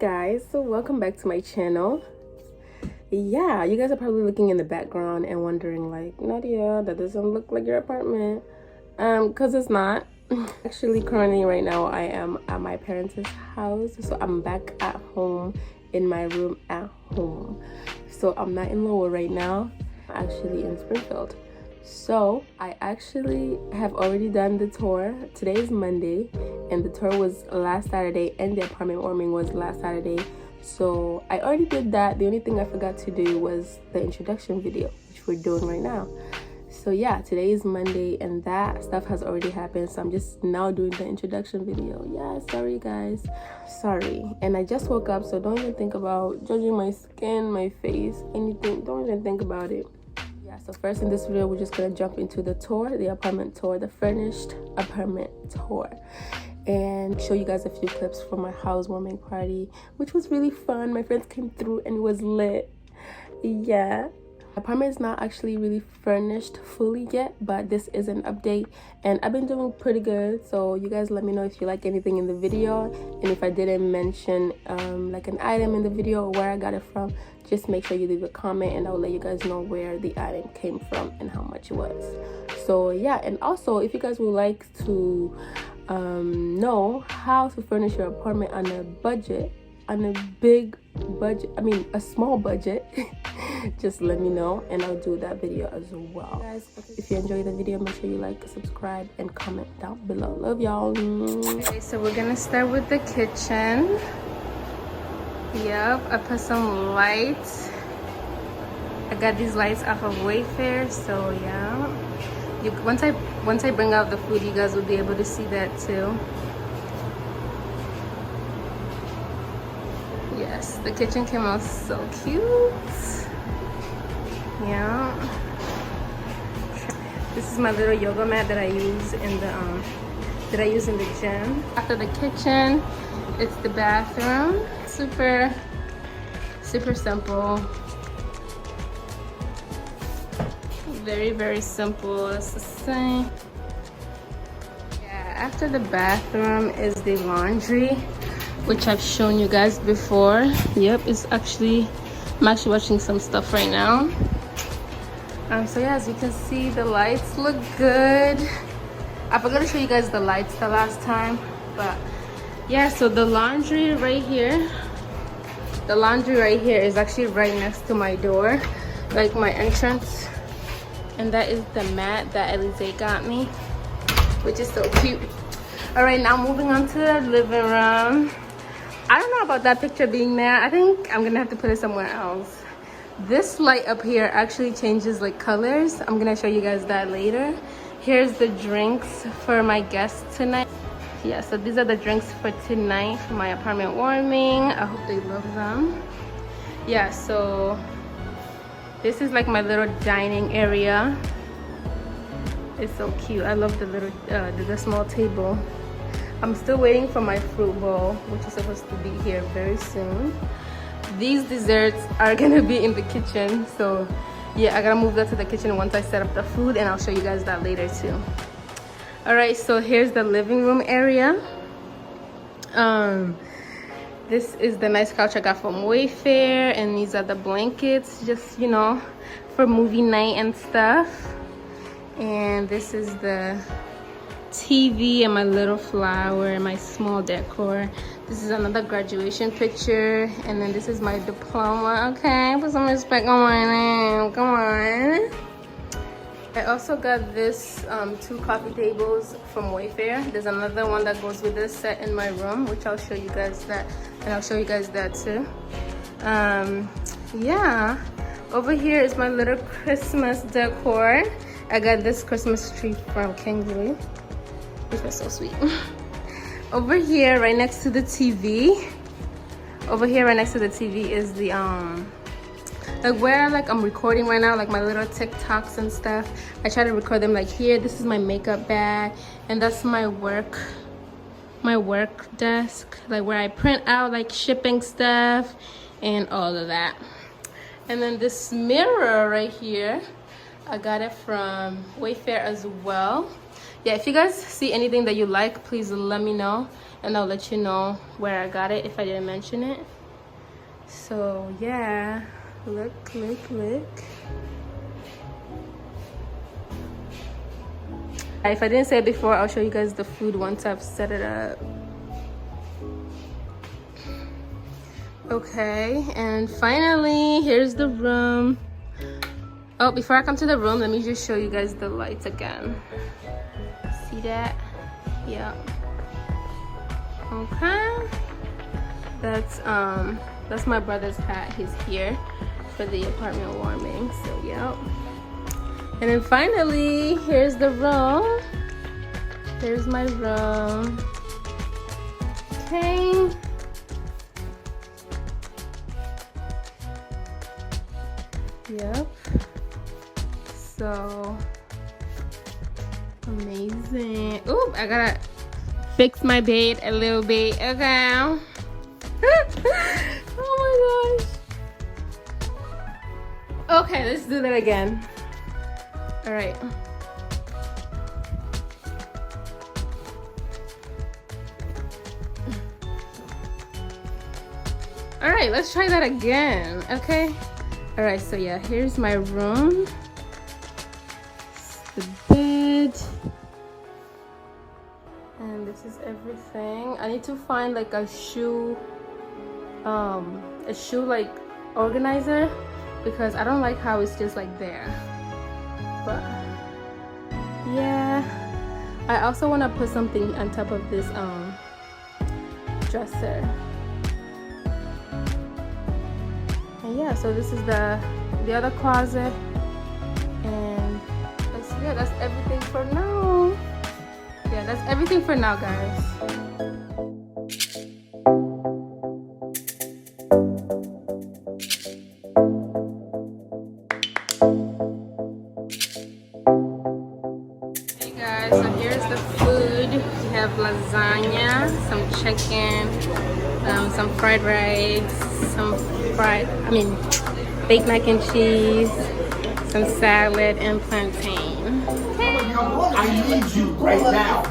guys, so welcome back to my channel. Yeah, you guys are probably looking in the background and wondering like, Nadia, that doesn't look like your apartment. Because it's not. Actually, currently right now I am at my parents' house, so I'm back at home in my room at home. So I'm not in Lowell right now, I'm actually in Springfield. So I actually have already done the tour. Today is Monday and the tour was last Saturday and the apartment warming was last Saturday. So I already did that. The only thing I forgot to do was the introduction video, which we're doing right now. So yeah, today is Monday and that stuff has already happened. So I'm just now doing the introduction video. Yeah, sorry guys. Sorry. And I just woke up, so don't even think about judging my skin, my face, anything. Don't even think about it. So first in this video we're just gonna jump into the tour, the apartment tour, the furnished apartment tour, and show you guys a few clips from my housewarming party, which was really fun. My friends came through and it was lit. Yeah, the apartment is not actually really furnished fully yet, but this is an update and I've been doing pretty good. So you guys let me know if you like anything in the video, and if I didn't mention like an item in the video or where I got it from, just make sure you leave a comment and I'll let you guys know where the item came from and how much it was. So yeah, and also if you guys would like to know how to furnish your apartment on a budget, on a big budget, I mean a small budget, just let me know and I'll do that video as well. Guys, if you enjoyed the video, make sure you like, subscribe, and comment down below. Love y'all. Okay, so we're gonna start with the kitchen. Yep, I put some lights. I got these lights off of Wayfair, so yeah. Once I bring out the food, you guys will be able to see that too. Yes, the kitchen came out so cute. Yeah. This is my little yoga mat that I use in the gym. After the kitchen, it's the bathroom. Super simple. Very simple. It's the same. Yeah, after the bathroom is the laundry, which I've shown you guys before. Yep, I'm actually watching some stuff right now. So yeah, as you can see, the lights look good. I forgot to show you guys the lights the last time, but yeah, so the laundry right here is actually right next to my door, like my entrance. And that is the mat that Elise got me, which is so cute. All right, now moving on to the living room. I don't know about that picture being there. I think I'm gonna have to put it somewhere else. This light up here actually changes like colors. I'm gonna show you guys that later. Here's the drinks for my guests tonight. Yeah, so these are the drinks for tonight for my apartment warming. I hope they love them. Yeah, so this is like my little dining area. It's so cute. I love the little the small table. I'm still waiting for my fruit bowl, which is supposed to be here very soon. These desserts are gonna be in the kitchen, so yeah, I gotta move that to the kitchen once I set up the food, and I'll show you guys that later too. All right, so here's the living room area. This is the nice couch I got from Wayfair, and these are the blankets, just, you know, for movie night and stuff. And this is the TV and my little flower and my small decor. This is another graduation picture, and then this is my diploma. Okay, put some respect on my name, come on. I also got this 2 coffee tables from Wayfair. There's another one that goes with this set in my room, which I'll show you guys that, and I'll show you guys that too. Yeah, over here is my little Christmas decor. I got this Christmas tree from Kingsley, which was so sweet. Over here, right next to the TV, is the like where I'm recording right now, like my little TikToks and stuff. I try to record them like here. This is my makeup bag, and that's my work desk, like where I print out like shipping stuff and all of that. And then this mirror right here, I got it from Wayfair as well. Yeah, if you guys see anything that you like, please let me know and I'll let you know where I got it if I didn't mention it. So yeah, look. If I didn't say it before, I'll show you guys the food once I've set it up. Okay, and finally, here's the room. Oh, before I come to the room, let me just show you guys the lights again. See that? Yeah. Okay. That's my brother's hat. He's here for the apartment warming. So yeah. And then finally, here's the room. Here's my room. Okay. Yep. So amazing. Oop, I gotta fix my bed a little bit. Okay. Oh my gosh. Okay, let's do that again. All right. All right, let's try that again. Okay. All right, so yeah, here's my room. The bed. And this is everything. I need to find like a shoe like organizer because I don't like how it's just like there. But yeah, I also want to put something on top of this dresser. And yeah, so this is the other closet, and that's everything for now. Yeah, that's everything for now, guys. So here's the food. We have lasagna, some chicken, some fried rice, some baked mac and cheese, some salad, and plantain. I need you right now.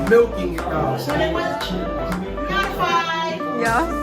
Milking. Yeah.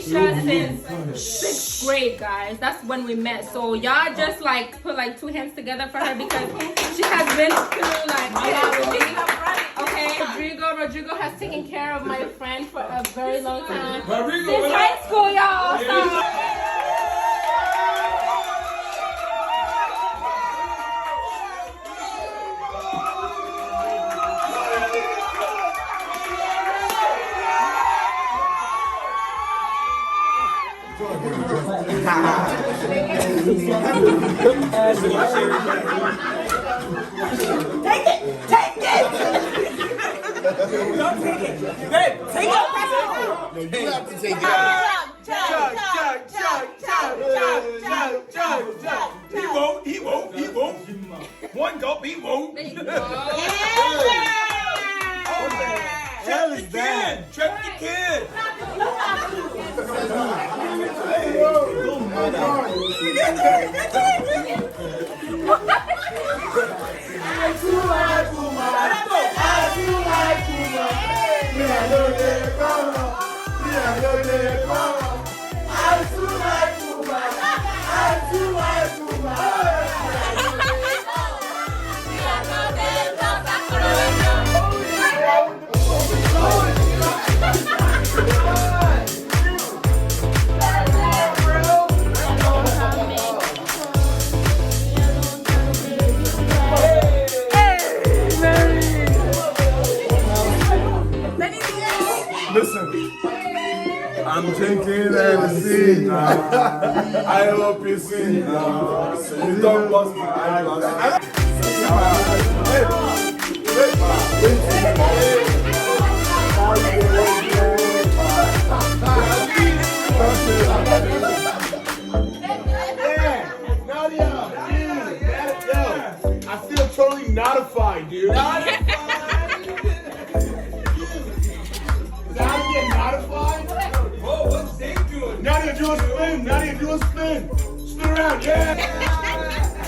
Since 6th grade, guys. That's when we met. So y'all just like put like 2 hands together for her because she has been through like a lot with me. Okay, Rodrigo has taken care of my friend for a very long time. Since high school, y'all. Take it! Don't take it! Babe, take it! No, you have to take it out. Chug. He won't. One gulp, he won't. There you go. Check the kid. Check the kid. I'm drinking Hennessy now. I hope you see now. You don't bust my eyeglass. I feel totally notified, dude. Is that how you get notified? Oh, what's Dave doing? Nadia, do a spin. Nadia, do a spin. Spin around, yeah.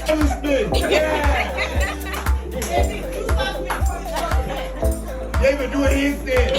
Do a spin, yeah. David, do a handstand.